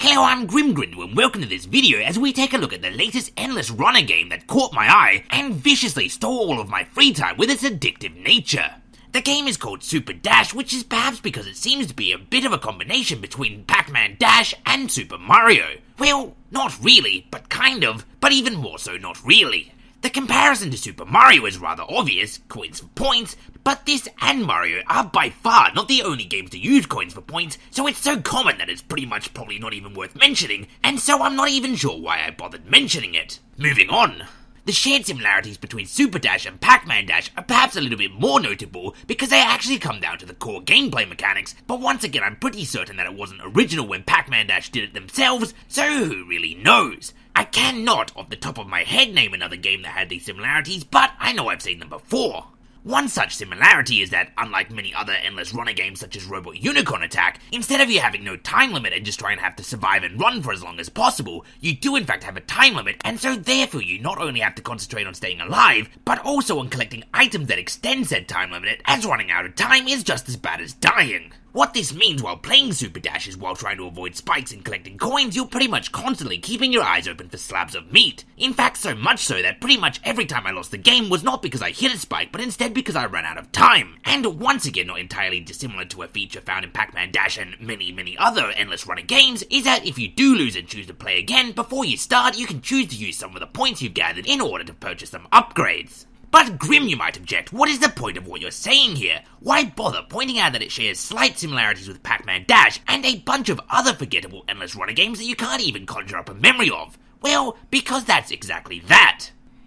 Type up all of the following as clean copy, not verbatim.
Hello, I'm Grindle and welcome to this video as we take a look at the latest endless runner game that caught my eye and viciously stole all of my free time with its addictive nature. The game is called Superdash, which is perhaps because it seems to be a bit of a combination between Pac-Man Dash and Super Mario. Well, not really, but kind of, but even more so not really. The comparison to Super Mario is rather obvious, coins for points, but this and Mario are by far not the only games to use coins for points, so it's so common that it's pretty much probably not even worth mentioning, and so I'm not even sure why I bothered mentioning it. Moving on. The shared similarities between Superdash and Pac-Man Dash are perhaps a little bit more notable because they actually come down to the core gameplay mechanics, but once again I'm pretty certain that it wasn't original when Pac-Man Dash did it themselves, so who really knows? I cannot off the top of my head name another game that had these similarities, but I know I've seen them before. One such similarity is that, unlike many other endless runner games such as Robot Unicorn Attack, instead of you having no time limit and just trying to have to survive and run for as long as possible, you do in fact have a time limit, and so therefore you not only have to concentrate on staying alive, but also on collecting items that extend said time limit, as running out of time is just as bad as dying. What this means while playing Superdash is while trying to avoid spikes and collecting coins, you're pretty much constantly keeping your eyes open for slabs of meat. In fact, so much so that pretty much every time I lost the game was not because I hit a spike, but instead because I ran out of time. And once again, not entirely dissimilar to a feature found in Pac-Man Dash and many other endless runner games, is that if you do lose and choose to play again, before you start, you can choose to use some of the points you've gathered in order to purchase some upgrades. But Grim, you might object, what is the point of what you're saying here? Why bother pointing out that it shares slight similarities with Pac-Man Dash and a bunch of other forgettable endless runner games that you can't even conjure up a memory of? Well, because that's exactly that.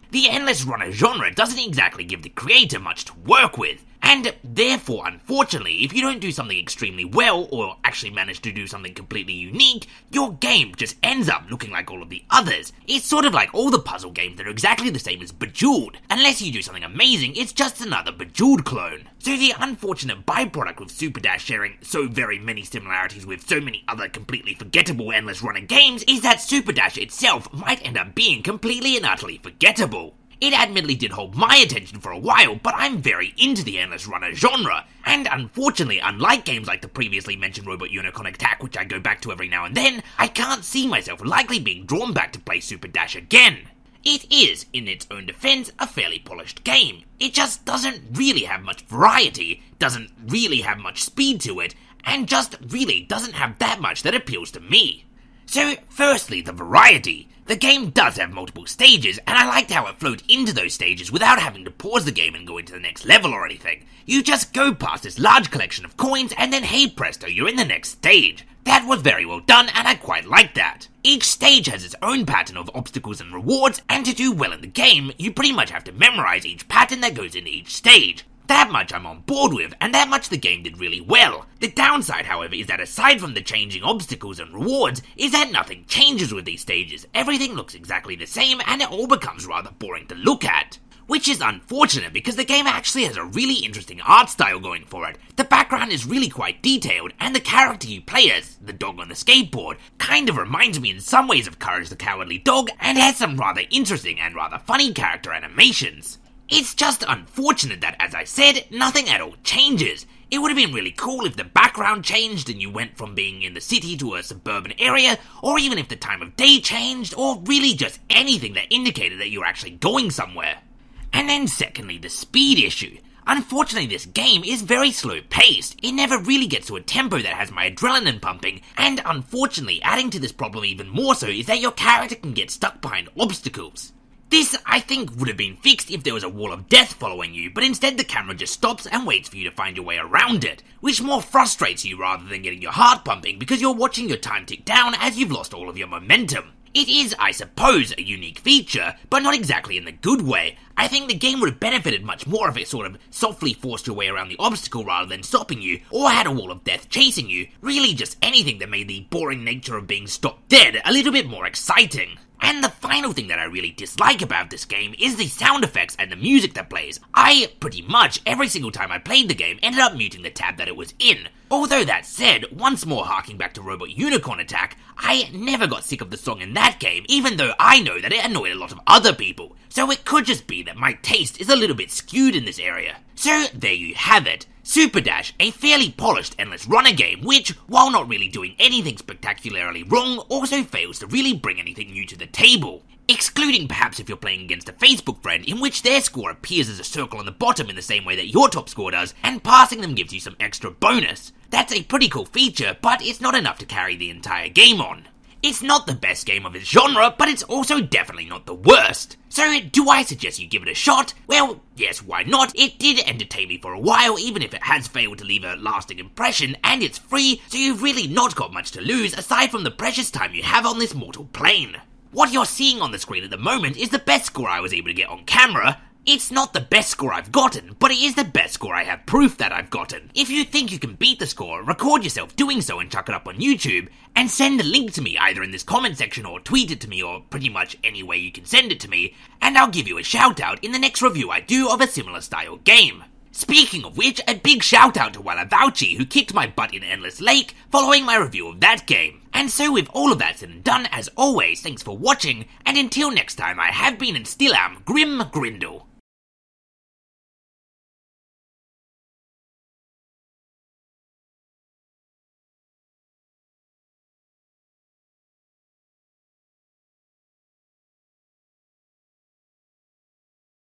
The endless runner genre doesn't exactly give the creator much to work with, and therefore, unfortunately, if you don't do something extremely well, or actually manage to do something completely unique, your game just ends up looking like all of the others. It's sort of like all the puzzle games that are exactly the same as Bejeweled. Unless you do something amazing, it's just another Bejeweled clone. So the unfortunate byproduct with Superdash sharing so very many similarities with so many other completely forgettable endless runner games is that Superdash itself might end up being completely and utterly forgettable. It admittedly did hold my attention for a while, but I'm very into the endless runner genre, and unfortunately, unlike games like the previously mentioned Robot Unicorn Attack, which I go back to every now and then, I can't see myself likely being drawn back to play Superdash again. It is, in its own defense, a fairly polished game. It just doesn't really have much variety, doesn't really have much speed to it, and just really doesn't have that much that appeals to me. So, firstly, the variety. The game does have multiple stages, and I liked how it flowed into those stages without having to pause the game and go into the next level or anything. You just go past this large collection of coins, and then hey presto, you're in the next stage. That was very well done, and I quite liked that. Each stage has its own pattern of obstacles and rewards, and to do well in the game, you pretty much have to memorize each pattern that goes into each stage. That much I'm on board with, and that much the game did really well. The downside, however, is that aside from the changing obstacles and rewards, is that nothing changes with these stages. Everything looks exactly the same, and it all becomes rather boring to look at. Which is unfortunate because the game actually has a really interesting art style going for it. The background is really quite detailed, and the character you play as, the dog on the skateboard, kind of reminds me in some ways of Courage the Cowardly Dog, and has some rather interesting and rather funny character animations. It's just unfortunate that, as I said, nothing at all changes. It would have been really cool if the background changed and you went from being in the city to a suburban area, or even if the time of day changed, or really just anything that indicated that you're actually going somewhere. And then secondly, the speed issue. Unfortunately, this game is very slow-paced. It never really gets to a tempo that has my adrenaline pumping, and unfortunately, adding to this problem even more so is that your character can get stuck behind obstacles. This, I think, would have been fixed if there was a wall of death following you, but instead the camera just stops and waits for you to find your way around it, which more frustrates you rather than getting your heart pumping because you're watching your time tick down as you've lost all of your momentum. It is, I suppose, a unique feature, but not exactly in the good way. I think the game would have benefited much more if it sort of softly forced your way around the obstacle rather than stopping you, or had a wall of death chasing you, really just anything that made the boring nature of being stopped dead a little bit more exciting. And the final thing that I really dislike about this game is the sound effects and the music that plays. I, pretty much, every single time I played the game, ended up muting the tab that it was in. Although that said, once more harking back to Robot Unicorn Attack, I never got sick of the song in that game, even though I know that it annoyed a lot of other people. So it could just be that my taste is a little bit skewed in this area. So there you have it. Superdash, a fairly polished endless runner game which, while not really doing anything spectacularly wrong, also fails to really bring anything new to the table. Excluding perhaps if you're playing against a Facebook friend in which their score appears as a circle on the bottom in the same way that your top score does, and passing them gives you some extra bonus. That's a pretty cool feature, but it's not enough to carry the entire game on. It's not the best game of its genre, but it's also definitely not the worst. So do I suggest you give it a shot? Well, yes, why not? It did entertain me for a while, even if it has failed to leave a lasting impression, and it's free, so you've really not got much to lose aside from the precious time you have on this mortal plane. What you're seeing on the screen at the moment is the best score I was able to get on camera. It's not the best score I've gotten, but it is the best score I have proof that I've gotten. If you think you can beat the score, record yourself doing so and chuck it up on YouTube, and send a link to me either in this comment section or tweet it to me or pretty much any way you can send it to me, and I'll give you a shout out in the next review I do of a similar style game. Speaking of which, a big shout out to Walavauchi who kicked my butt in Endless Lake following my review of that game. And so with all of that said and done, as always, thanks for watching, and until next time I have been and still am Grim Grindle.